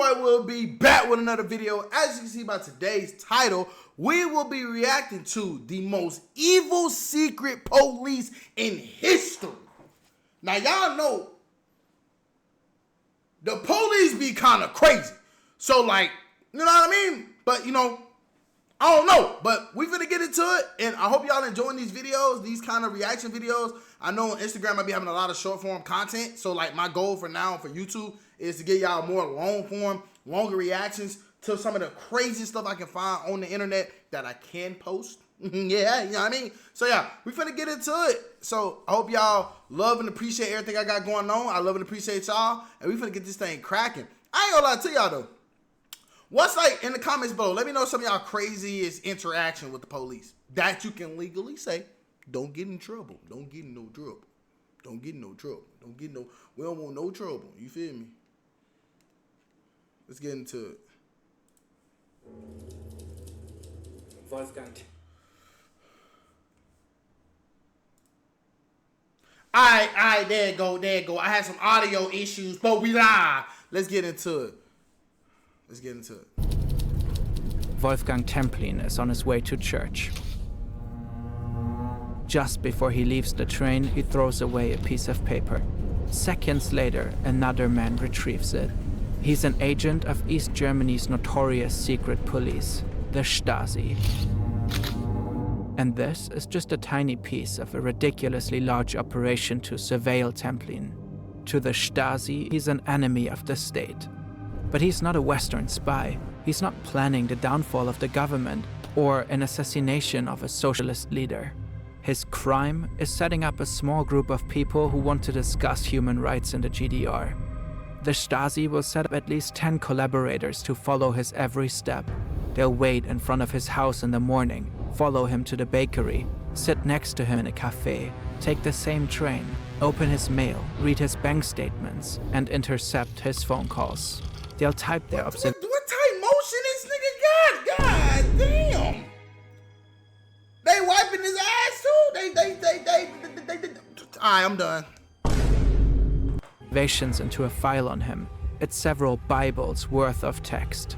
boy will be back with another video. As you can see by today's title, we will be reacting to the most evil secret police in history. Now, y'all know the police be kind of crazy. So, like, you know what I mean? But, you know, I don't know. But we finna get into it. And I hope y'all enjoying these videos, these kind of reaction videos. I know on Instagram I be having a lot of short form content. So, like, my goal for now for YouTube is to get y'all more long form, longer reactions to some of the crazy stuff I can find on the internet that I can post. Yeah, you know what I mean? So, yeah, we finna get into it. So, I hope y'all love and appreciate everything I got going on. I love and appreciate y'all. And we finna get this thing cracking. I ain't gonna lie to y'all, though. What's, like, in the comments below, let me know some of y'all craziest interaction with the police that you can legally say. Don't get in trouble. Don't get in no trouble. Don't get in no trouble. Don't get no, we don't want no trouble. You feel me? Let's get into it. Wolfgang. Alright, there you go. I had some audio issues, but we live. Let's get into it. Wolfgang Templin is on his way to church. Just before he leaves the train, he throws away a piece of paper. Seconds later, another man retrieves it. He's an agent of East Germany's notorious secret police, the Stasi. And this is just a tiny piece of a ridiculously large operation to surveil Templin. To the Stasi, he's an enemy of the state. But he's not a Western spy. He's not planning the downfall of the government or an assassination of a socialist leader. His crime is setting up a small group of people who want to discuss human rights in the GDR. The Stasi will set up at least 10 collaborators to follow his every step. They'll wait in front of his house in the morning, follow him to the bakery, sit next to him in a cafe, take the same train, open his mail, read his bank statements, and intercept his phone calls. They'll type their observations. What type motion this nigga got? God damn. They wiping his ass too? Alright, I'm done. Into a file on him. It's several Bibles worth of text.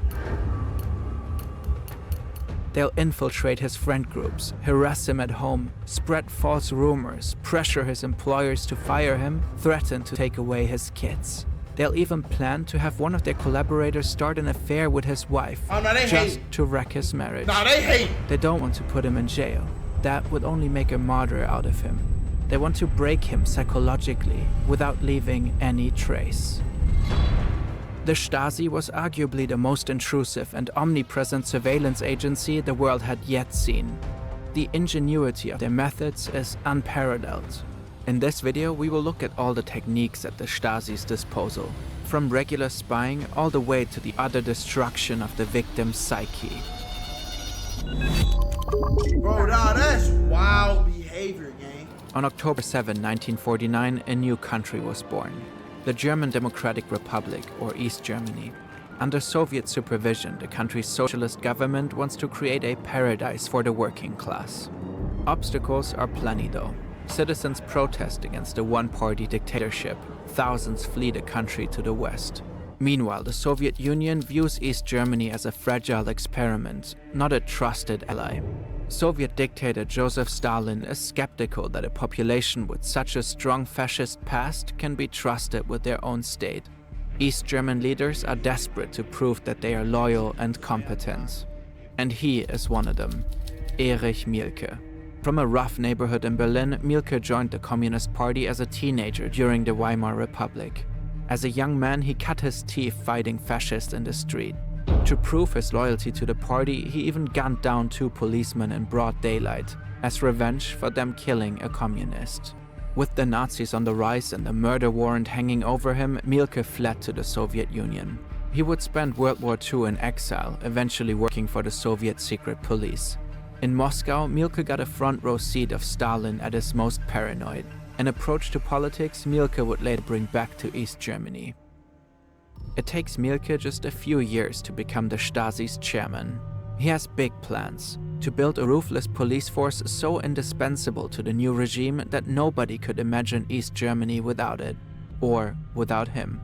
They'll infiltrate his friend groups, harass him at home, spread false rumors, pressure his employers to fire him, threaten to take away his kids. They'll even plan to have one of their collaborators start an affair with his wife, just to wreck his marriage. They don't want to put him in jail. That would only make a martyr out of him. They want to break him psychologically without leaving any trace. The Stasi was arguably the most intrusive and omnipresent surveillance agency the world had yet seen. The ingenuity of their methods is unparalleled. In this video, we will look at all the techniques at the Stasi's disposal, from regular spying all the way to the utter destruction of the victim's psyche. Bro, nah, that's wild behavior, gang. On October 7, 1949, a new country was born. The German Democratic Republic, or East Germany. Under Soviet supervision, the country's socialist government wants to create a paradise for the working class. Obstacles are plenty though. Citizens protest against the one-party dictatorship. Thousands flee the country to the west. Meanwhile, the Soviet Union views East Germany as a fragile experiment, not a trusted ally. Soviet dictator Joseph Stalin is skeptical that a population with such a strong fascist past can be trusted with their own state. East German leaders are desperate to prove that they are loyal and competent. And he is one of them, Erich Mielke. From a rough neighborhood in Berlin, Mielke joined the Communist Party as a teenager during the Weimar Republic. As a young man, he cut his teeth fighting fascists in the street. To prove his loyalty to the party, he even gunned down 2 policemen in broad daylight, as revenge for them killing a communist. With the Nazis on the rise and a murder warrant hanging over him, Mielke fled to the Soviet Union. He would spend World War II in exile, eventually working for the Soviet secret police. In Moscow, Mielke got a front row seat of Stalin at his most paranoid. An approach to politics Mielke would later bring back to East Germany. It takes Mielke just a few years to become the Stasi's chairman. He has big plans, to build a ruthless police force so indispensable to the new regime that nobody could imagine East Germany without it, or without him.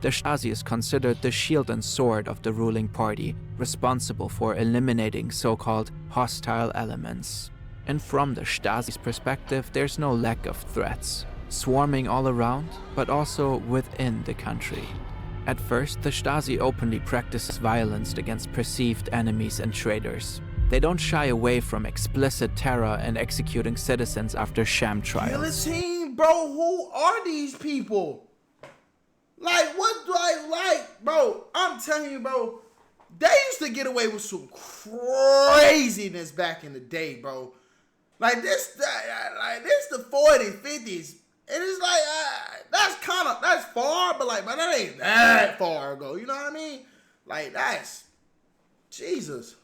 The Stasi is considered the shield and sword of the ruling party, responsible for eliminating so-called hostile elements. And from the Stasi's perspective, there's no lack of threats, swarming all around, but also within the country. At first, the Stasi openly practices violence against perceived enemies and traitors. They don't shy away from explicit terror and executing citizens after sham trials. Guillotine, bro, who are these people? Like, what do I like, bro? I'm telling you, bro, they used to get away with some craziness back in the day, bro. Like this the 40s, 50s. And it's like, that's far, but like, but that ain't that far ago. You know what I mean? Like, that's, Jesus.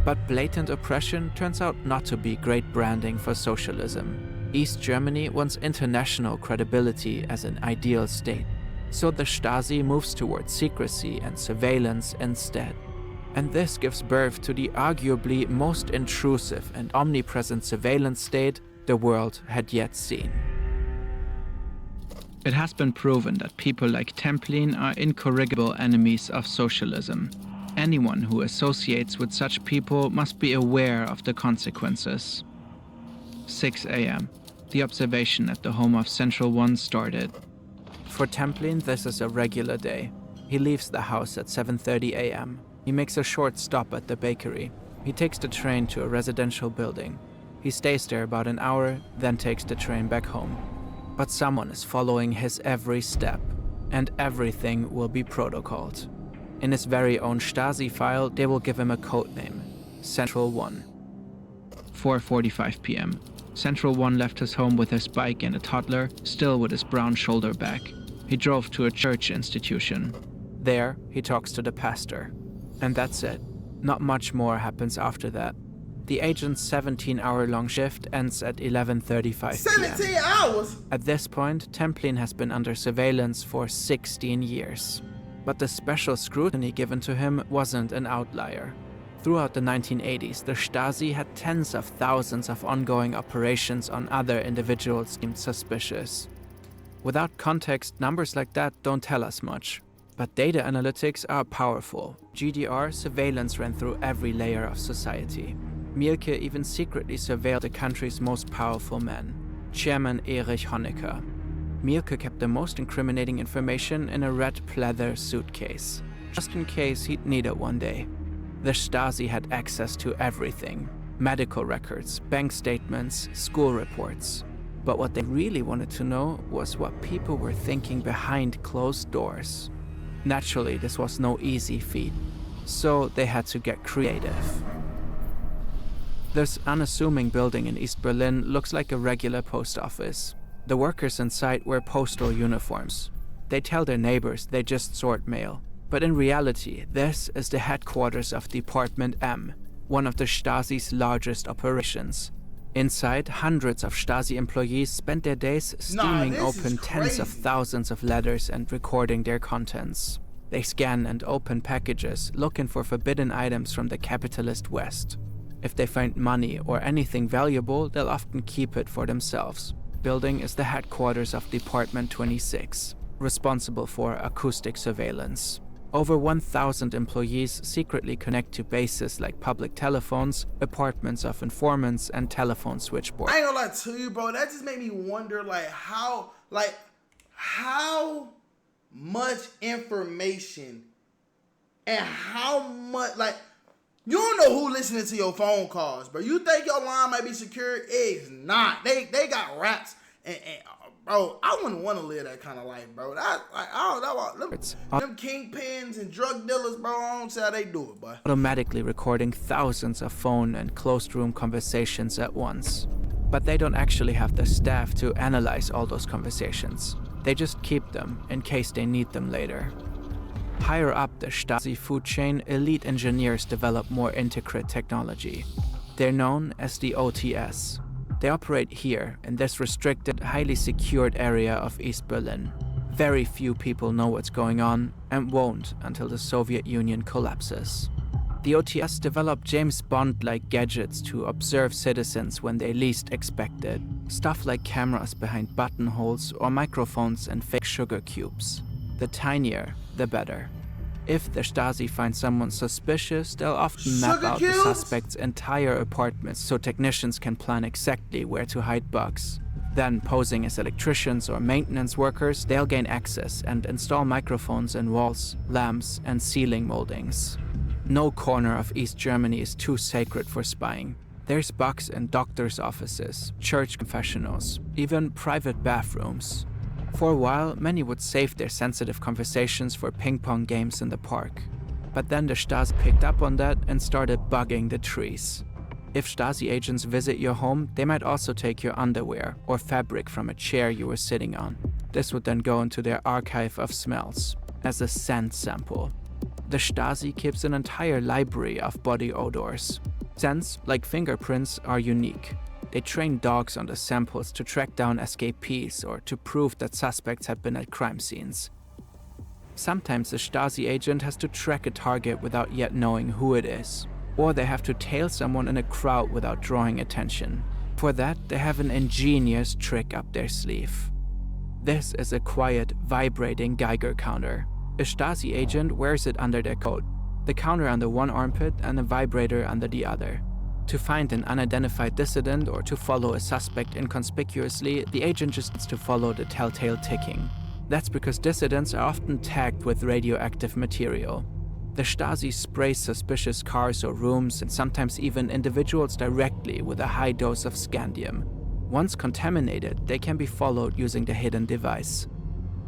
But blatant oppression turns out not to be great branding for socialism. East Germany wants international credibility as an ideal state. So the Stasi moves towards secrecy and surveillance instead. And this gives birth to the arguably most intrusive and omnipresent surveillance state the world had yet seen. It has been proven that people like Templin are incorrigible enemies of socialism. Anyone who associates with such people must be aware of the consequences. 6 a.m. The observation at the home of Central One started. For Templin, this is a regular day. He leaves the house at 7:30 a.m. He makes a short stop at the bakery. He takes the train to a residential building. He stays there about an hour, then takes the train back home. But someone is following his every step, and everything will be protocoled. In his very own Stasi file, they will give him a code name, Central One. 4:45 p.m. Central One left his home with his bike and a toddler, still with his brown shoulder bag. He drove to a church institution. There, he talks to the pastor. And that's it. Not much more happens after that. The agent's 17-hour-long shift ends at 11:35 p.m. 17 hours? At this point, Templin has been under surveillance for 16 years. But the special scrutiny given to him wasn't an outlier. Throughout the 1980s, the Stasi had tens of thousands of ongoing operations on other individuals deemed suspicious. Without context, numbers like that don't tell us much. But data analytics are powerful. GDR surveillance ran through every layer of society. Mielke even secretly surveilled the country's most powerful man, Chairman Erich Honecker. Mielke kept the most incriminating information in a red pleather suitcase, just in case he'd need it one day. The Stasi had access to everything: medical records, bank statements, school reports. But what they really wanted to know was what people were thinking behind closed doors. Naturally, this was no easy feat, so they had to get creative. This unassuming building in East Berlin looks like a regular post office. The workers inside wear postal uniforms. They tell their neighbors they just sort mail. But in reality, this is the headquarters of Department M, one of the Stasi's largest operations. Inside, hundreds of Stasi employees spend their days steaming open tens of thousands of letters and recording their contents. They scan and open packages, looking for forbidden items from the capitalist West. If they find money or anything valuable, they'll often keep it for themselves. Building is the headquarters of Department 26, responsible for acoustic surveillance. Over 1,000 employees secretly connect to bases like public telephones, apartments of informants, and telephone switchboards. I ain't gonna lie to you, bro. That just made me wonder, how much information and how much, you don't know who listening to your phone calls, bro. You think your line might be secure? It's not. They got rats and bro, I wouldn't want to live that kind of life, bro. I don't know. Them kingpins and drug dealers, bro, I don't see how they do it, boy. Automatically recording thousands of phone and closed room conversations at once. But they don't actually have the staff to analyze all those conversations. They just keep them in case they need them later. Higher up the Stasi food chain, elite engineers develop more intricate technology. They're known as the OTS. They operate here, in this restricted, highly secured area of East Berlin. Very few people know what's going on, and won't until the Soviet Union collapses. The OTS developed James Bond-like gadgets to observe citizens when they least expect it. Stuff like cameras behind buttonholes or microphones and fake sugar cubes. The tinier, the better. If the Stasi finds someone suspicious, they'll often map Sugar out the cubes? suspect's entire apartments so technicians can plan exactly where to hide bugs. Then, posing as electricians or maintenance workers, they'll gain access and install microphones in walls, lamps, and ceiling moldings. No corner of East Germany is too sacred for spying. There's bugs in doctors' offices, church confessionals, even private bathrooms. For a while, many would save their sensitive conversations for ping-pong games in the park. But then the Stasi picked up on that and started bugging the trees. If Stasi agents visit your home, they might also take your underwear or fabric from a chair you were sitting on. This would then go into their archive of smells as a scent sample. The Stasi keeps an entire library of body odors. Scents, like fingerprints, are unique. They train dogs on the samples to track down escapees or to prove that suspects had been at crime scenes. Sometimes the Stasi agent has to track a target without yet knowing who it is, or they have to tail someone in a crowd without drawing attention. For that, they have an ingenious trick up their sleeve. This is a quiet, vibrating Geiger counter. A Stasi agent wears it under their coat, the counter under one armpit and a vibrator under the other. To find an unidentified dissident or to follow a suspect inconspicuously, the agent just needs to follow the telltale ticking. That's because dissidents are often tagged with radioactive material. The Stasi sprays suspicious cars or rooms and sometimes even individuals directly with a high dose of scandium. Once contaminated, they can be followed using the hidden device.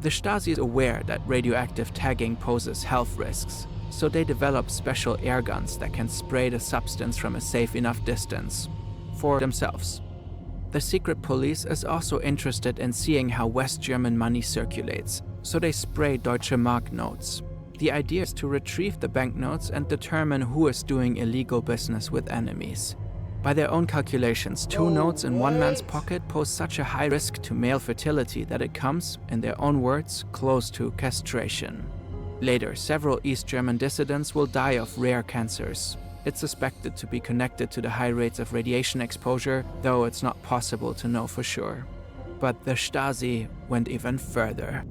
The Stasi is aware that radioactive tagging poses health risks, so they develop special air guns that can spray the substance from a safe enough distance for themselves. The secret police is also interested in seeing how West German money circulates, so they spray Deutsche Mark notes. The idea is to retrieve the banknotes and determine who is doing illegal business with enemies. By their own calculations, 2 notes in one man's pocket pose such a high risk to male fertility that it comes, in their own words, close to castration. Later, several East German dissidents will die of rare cancers. It's suspected to be connected to the high rates of radiation exposure, though it's not possible to know for sure. But the Stasi went even further.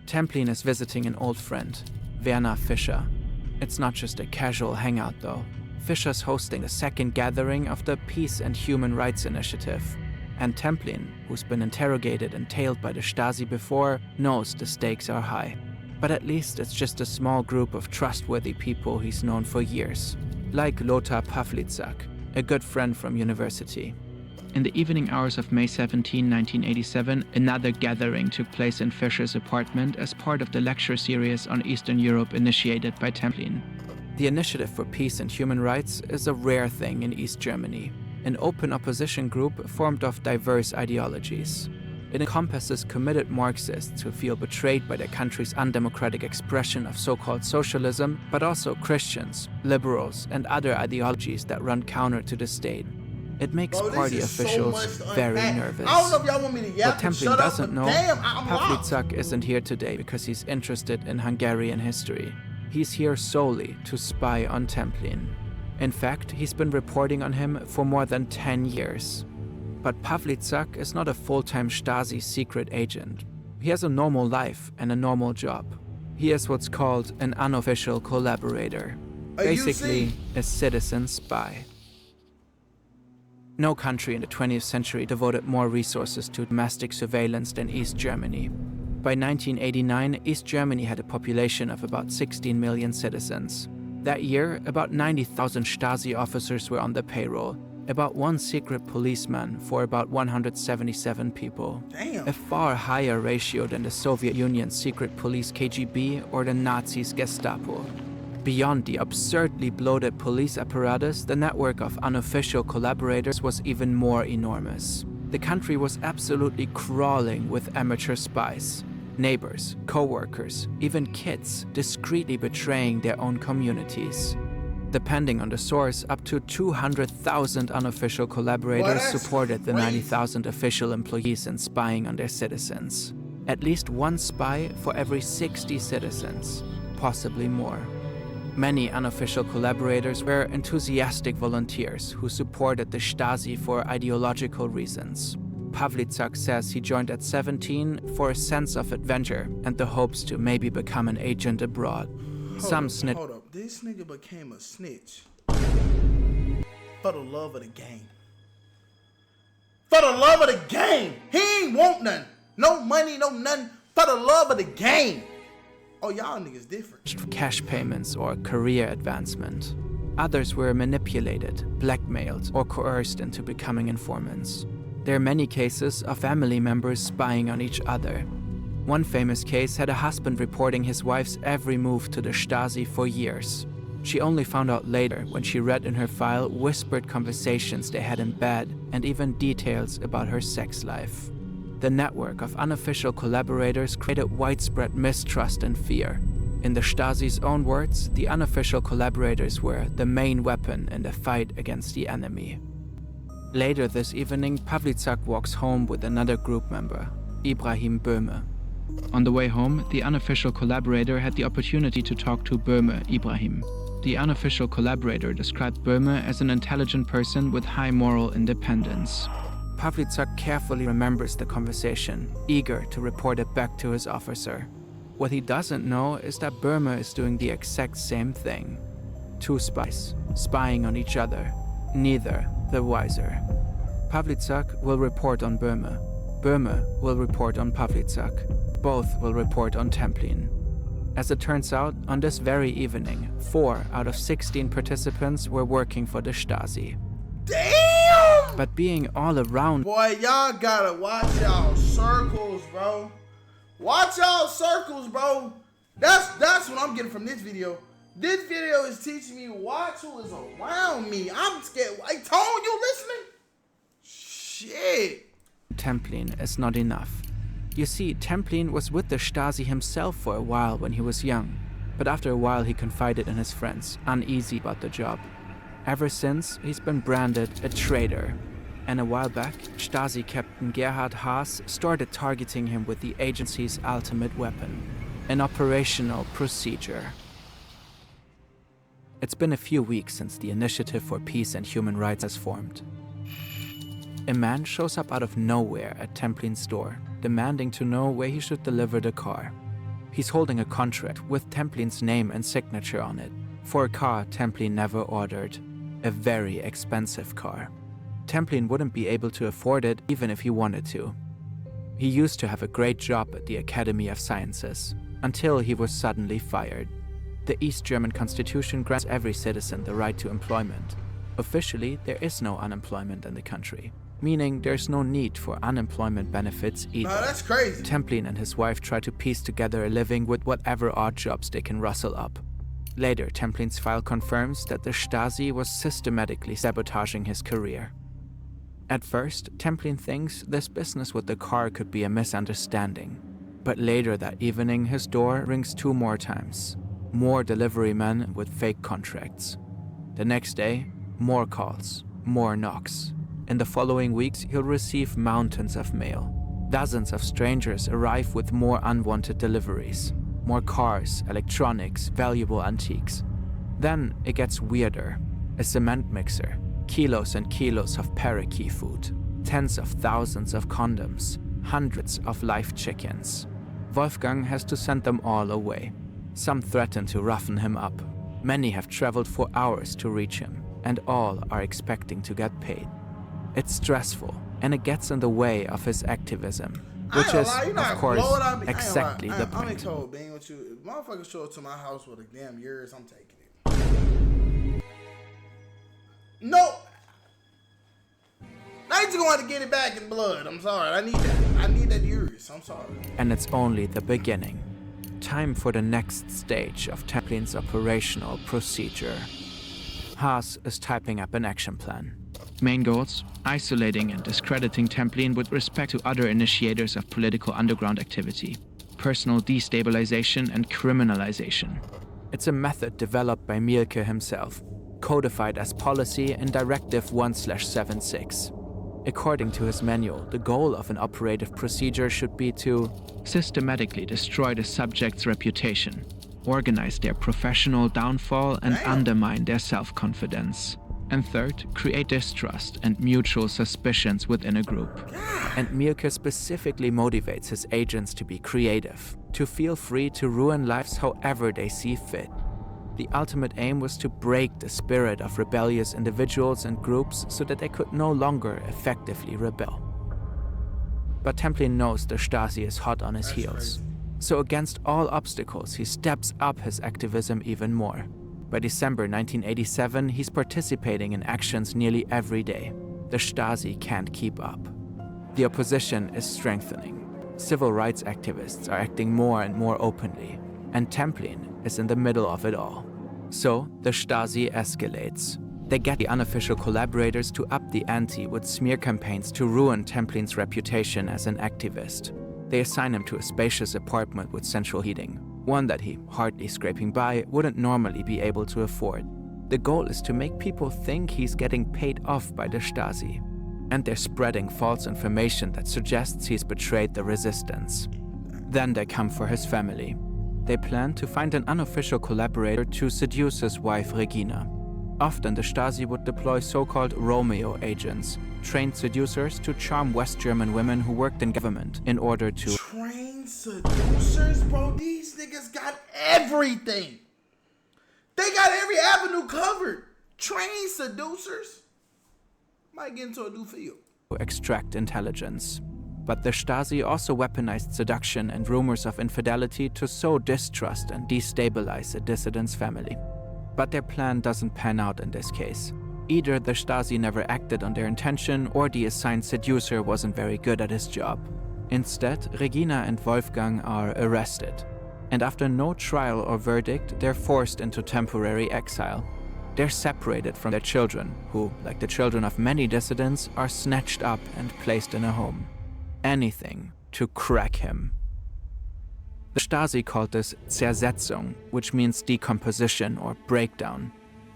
Templin is visiting an old friend, Werner Fischer. It's not just a casual hangout though. Fischer's hosting the second gathering of the Peace and Human Rights Initiative. And Templin, who's been interrogated and tailed by the Stasi before, knows the stakes are high. But at least it's just a small group of trustworthy people he's known for years, like Lothar Pawlitzak, a good friend from university. In the evening hours of May 17, 1987, another gathering took place in Fischer's apartment as part of the lecture series on Eastern Europe initiated by Templin. The Initiative for Peace and Human Rights is a rare thing in East Germany, an open opposition group formed of diverse ideologies. It encompasses committed Marxists who feel betrayed by their country's undemocratic expression of so-called socialism, but also Christians, liberals, and other ideologies that run counter to the state. It makes party officials very nervous. I don't know if y'all want me to yap What and Templin shut up, doesn't but know, damn, I'm lost. Pawlitzak isn't here today because he's interested in Hungarian history. He's here solely to spy on Templin. In fact, he's been reporting on him for more than 10 years. But Pawlitzak is not a full-time Stasi secret agent. He has a normal life and a normal job. He is what's called an unofficial collaborator. Basically, a citizen spy. No country in the 20th century devoted more resources to domestic surveillance than East Germany. By 1989, East Germany had a population of about 16 million citizens. That year, about 90,000 Stasi officers were on the payroll, about 1 secret policeman for about 177 people. Damn. A far higher ratio than the Soviet Union's secret police KGB or the Nazis' Gestapo. Beyond the absurdly bloated police apparatus, the network of unofficial collaborators was even more enormous. The country was absolutely crawling with amateur spies. Neighbors, co-workers, even kids discreetly betraying their own communities. Depending on the source, up to 200,000 unofficial collaborators supported the 90,000 official employees in spying on their citizens. At least 1 spy for every 60 citizens, possibly more. Many unofficial collaborators were enthusiastic volunteers who supported the Stasi for ideological reasons. Pavlicek says he joined at 17 for a sense of adventure and the hopes to maybe become an agent abroad. Hold up. This nigga became a snitch for the love of the game. For the love of the game. He ain't want nothing. No money, no nothing. For the love of the game. Oh, y'all niggas different. Cash payments or career advancement. Others were manipulated, blackmailed, or coerced into becoming informants. There are many cases of family members spying on each other. One famous case had a husband reporting his wife's every move to the Stasi for years. She only found out later when she read in her file whispered conversations they had in bed and even details about her sex life. The network of unofficial collaborators created widespread mistrust and fear. In the Stasi's own words, the unofficial collaborators were the main weapon in the fight against the enemy. Later this evening, Pavlicek walks home with another group member, Ibrahim Böhme. On the way home, the unofficial collaborator had the opportunity to talk to Böhme, Ibrahim. The unofficial collaborator described Böhme as an intelligent person with high moral independence. Pavlicek carefully remembers the conversation, eager to report it back to his officer. What he doesn't know is that Böhme is doing the exact same thing. Two spies, spying on each other, neither the wiser. Pavlicek will report on Böhme. Böhme will report on Pavlicek. Both will report on Templin. As it turns out, on this very evening, 4 out of 16 participants were working for the Stasi. Damn! But being all around... Boy, y'all gotta watch y'all circles, bro. Watch y'all circles, bro. That's what I'm getting from this video. This video is teaching me watch who is around me. I'm scared. Hey, Tone, you listening? Shit. Templin is not enough. You see, Templin was with the Stasi himself for a while when he was young, but after a while he confided in his friends, uneasy about the job. Ever since, he's been branded a traitor. And a while back, Stasi Captain Gerhard Haas started targeting him with the agency's ultimate weapon, an operational procedure. It's been a few weeks since the Initiative for Peace and Human Rights has formed. A man shows up out of nowhere at Templin's door, demanding to know where he should deliver the car. He's holding a contract with Templin's name and signature on it, for a car Templin never ordered. A very expensive car. Templin wouldn't be able to afford it even if he wanted to. He used to have a great job at the Academy of Sciences, until he was suddenly fired. The East German Constitution grants every citizen the right to employment. Officially, there is no unemployment in the country, meaning there's no need for unemployment benefits either. Nah, that's crazy. Templin and his wife try to piece together a living with whatever odd jobs they can rustle up. Later, Templin's file confirms that the Stasi was systematically sabotaging his career. At first, Templin thinks this business with the car could be a misunderstanding. But later that evening, his door rings 2 more times. More delivery men with fake contracts. The next day, more calls, more knocks. In the following weeks, he'll receive mountains of mail. Dozens of strangers arrive with more unwanted deliveries. More cars, electronics, valuable antiques. Then it gets weirder. A cement mixer, kilos and kilos of parakeet food, tens of thousands of condoms, hundreds of live chickens. Wolfgang has to send them all away. Some threaten to roughen him up. Many have traveled for hours to reach him, and all are expecting to get paid. It's stressful, and it gets in the way of his activism, which is, of course, exactly the point. I ain't told being with you. If motherfuckers show up to my house with a damn yours, I'm taking it. No. I ain't just going to get it back in blood. I'm sorry. I need that. I need that yours. I'm sorry. And it's only the beginning. Time for the next stage of Templin's operational procedure. Haas is typing up an action plan. Main goals: isolating and discrediting Templin with respect to other initiators of political underground activity, personal destabilization and criminalization. It's a method developed by Mielke himself, codified as policy in Directive 1/76. According to his manual, the goal of an operative procedure should be to systematically destroy the subject's reputation, organize their professional downfall, and undermine their self-confidence. And third, create distrust and mutual suspicions within a group. And Mielke specifically motivates his agents to be creative, to feel free to ruin lives however they see fit. The ultimate aim was to break the spirit of rebellious individuals and groups so that they could no longer effectively rebel. But Templin knows the Stasi is hot on his heels. So against all obstacles, he steps up his activism even more. By December 1987, he's participating in actions nearly every day. The Stasi can't keep up. The opposition is strengthening. Civil rights activists are acting more and more openly, and Templin is in the middle of it all. So, the Stasi escalates. They get the unofficial collaborators to up the ante with smear campaigns to ruin Templin's reputation as an activist. They assign him to a spacious apartment with central heating, one that he, hardly scraping by, wouldn't normally be able to afford. The goal is to make people think he's getting paid off by the Stasi. And they're spreading false information that suggests he's betrayed the resistance. Then they come for his family. They plan to find an unofficial collaborator to seduce his wife Regina. Often the Stasi would deploy so-called Romeo agents, trained seducers to charm West German women who worked in government in order to... Trained seducers? Bro, these niggas got everything. They got every avenue covered. Trained seducers? Might get into a new field. Extract intelligence. But the Stasi also weaponized seduction and rumors of infidelity to sow distrust and destabilize a dissident's family. But their plan doesn't pan out in this case. Either the Stasi never acted on their intention, or the assigned seducer wasn't very good at his job. Instead, Regina and Wolfgang are arrested. And after no trial or verdict, they're forced into temporary exile. They're separated from their children, who, like the children of many dissidents, are snatched up and placed in a home. Anything to crack him. The Stasi called this Zersetzung, which means decomposition or breakdown.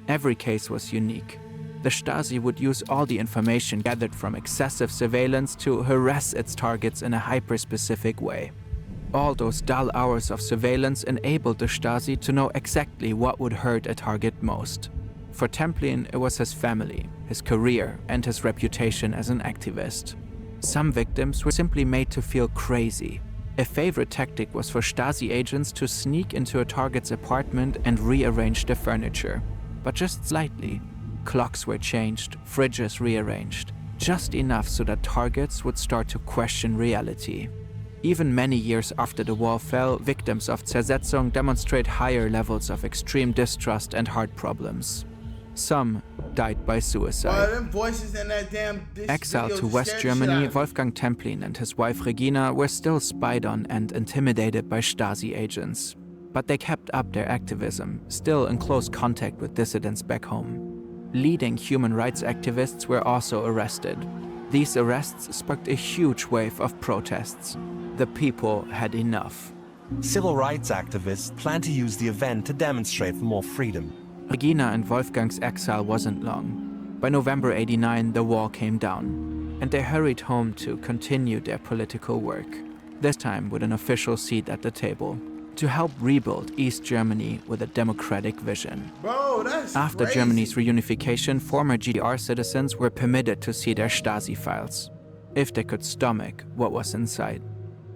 Every case was unique. The Stasi would use all the information gathered from excessive surveillance to harass its targets in a hyper-specific way. All those dull hours of surveillance enabled the Stasi to know exactly what would hurt a target most. For Templin, it was his family, his career, and his reputation as an activist. Some victims were simply made to feel crazy. A favorite tactic was for Stasi agents to sneak into a target's apartment and rearrange the furniture. But just slightly. Clocks were changed, fridges rearranged, just enough so that targets would start to question reality. Even many years after the wall fell, victims of Zersetzung demonstrate higher levels of extreme distrust and heart problems. Some died by suicide. Them voices in that damn Exiled to West Germany, Wolfgang Templin and his wife Regina were still spied on and intimidated by Stasi agents. But they kept up their activism, still in close contact with dissidents back home. Leading human rights activists were also arrested. These arrests sparked a huge wave of protests. The people had enough. Civil rights activists plan to use the event to demonstrate for more freedom. Regina and Wolfgang's exile wasn't long. By November '89, the wall came down, and they hurried home to continue their political work, this time with an official seat at the table, to help rebuild East Germany with a democratic vision. Bro, that's After crazy. Germany's reunification, former GDR citizens were permitted to see their Stasi files, if they could stomach what was inside.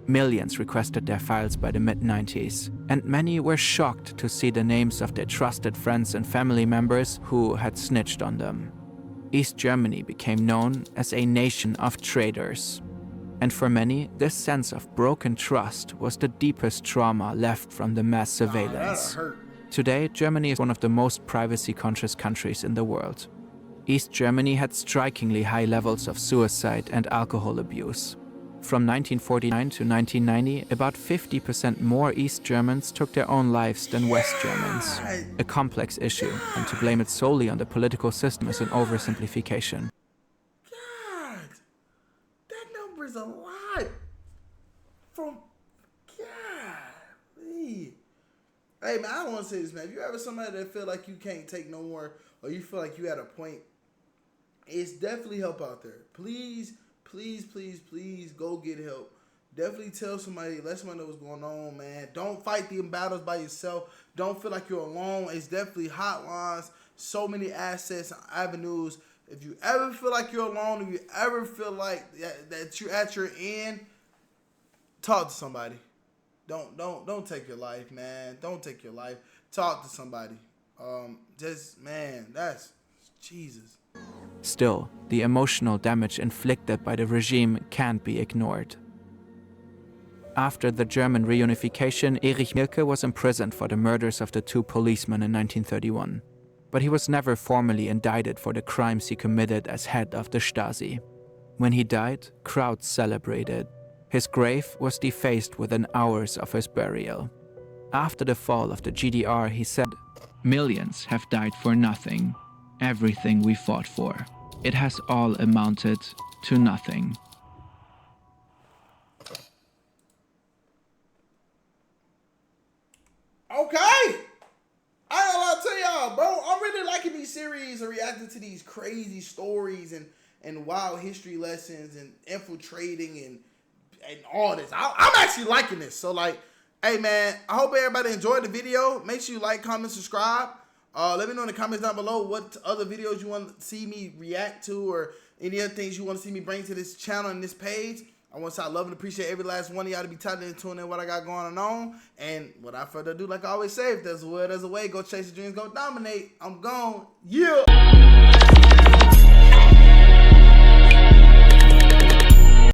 Millions requested their files by the mid-90s, and many were shocked to see the names of their trusted friends and family members who had snitched on them. East Germany became known as a nation of traitors. And for many, this sense of broken trust was the deepest trauma left from the mass surveillance. That'll hurt. Today, Germany is one of the most privacy-conscious countries in the world. East Germany had strikingly high levels of suicide and alcohol abuse. From 1949 to 1990, about 50% more East Germans took their own lives than West Germans. A complex issue, and to blame it solely on the political system is an oversimplification. God, that number's a lot. From God, hey man, I don't want to say this, man. If you ever somebody that feel like you can't take no more, or you feel like you at a point, it's definitely help out there. Please go get help. Definitely tell somebody, let somebody know what's going on, man. Don't fight them battles by yourself. Don't feel like you're alone. It's definitely hotlines, so many assets and avenues. If you ever feel like you're alone, if you ever feel like that you're at your end, talk to somebody. Don't take your life, man. Don't take your life. Talk to somebody. That's Jesus. Still, the emotional damage inflicted by the regime can't be ignored. After the German reunification, Erich Mielke was imprisoned for the murders of the 2 policemen in 1931. But he was never formally indicted for the crimes he committed as head of the Stasi. When he died, crowds celebrated. His grave was defaced within hours of his burial. After the fall of the GDR, he said, "Millions have died for nothing. Everything we fought for. It has all amounted to nothing." Okay. I ain't gonna tell y'all, bro. I'm really liking these series and reacting to these crazy stories and wild history lessons and infiltrating and all this. I'm actually liking this. So like, hey man, I hope everybody enjoyed the video. Make sure you like, comment, subscribe. Let me know in the comments down below what other videos you want to see me react to, or any other things you want to see me bring to this channel and this page. I want to say I love and appreciate every last one of y'all to be tapping and tuning in what I got going on. And without further ado, like I always say, if there's a will, there's a way. Go chase your dreams, go dominate. I'm gone. Yeah.